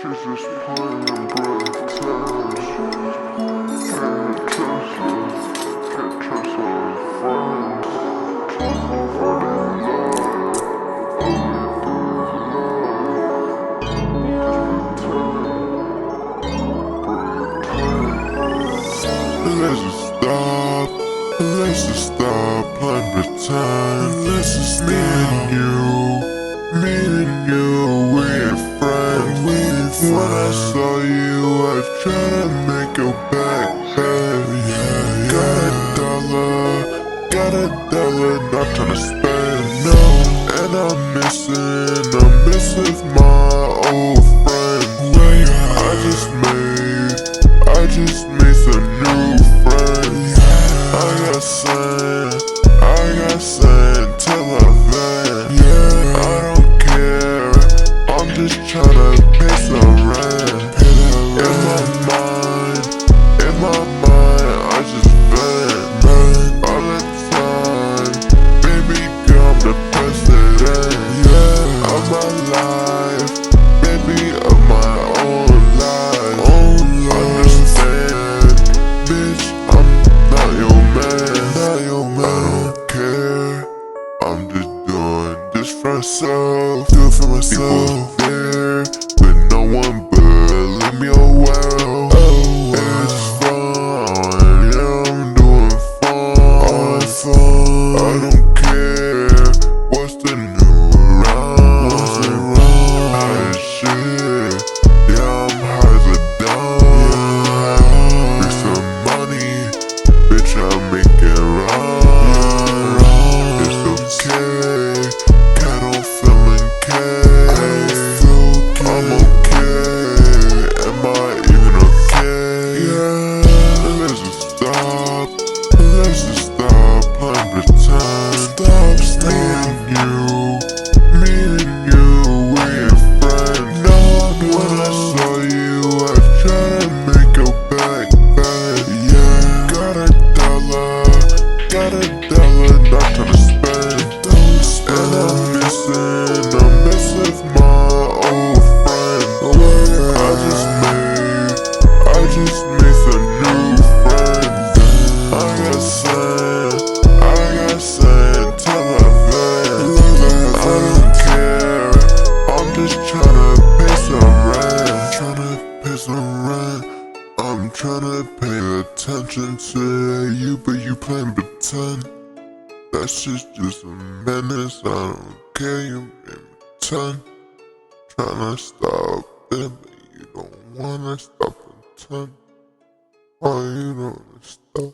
She's just playing breath tags. Can't trust her. Can't trust her friends. Already lied. Let's just stop. Let's just stop playing pretend. Let's just me and you, we're friends. When I saw you, I tried to make your back bend. Got a dollar, not tryna spend. No, and I'm missing my old friend. I just made some new friends. I got sent till I van. I don't care, I'm just tryna pay some rent. In my mind, I just vent all the time. Baby girl, I'm the president of my life. Baby, of my own life. Understand, bitch, I'm not your man. I don't care, I'm just doing this for myself. Do it for myself. People there, but no one believe me. Oh well. It's fun, yeah, I'm doing fun. I don't care what's the new rhyme. High as shit, yeah, I'm high as a dime. Bring some money, bitch, I make it right. It's okay, cat on feeling I'm okay, am I even okay? Let's just stop playing pretend. Me and you, we're friends. When I saw you, I tried to make your back bend. Got a dollar, not tryna spend. And I'm missing my old friend. I just made some new friends. I got sent till I van. I don't care, I'm just tryna pay some rent. I'm tryna pay attention to you, but you playing pretend. That shit's just a menace, I don't care, you made me 10. Tryna stop it, but you don't wanna stop until. Why you don't wanna stop?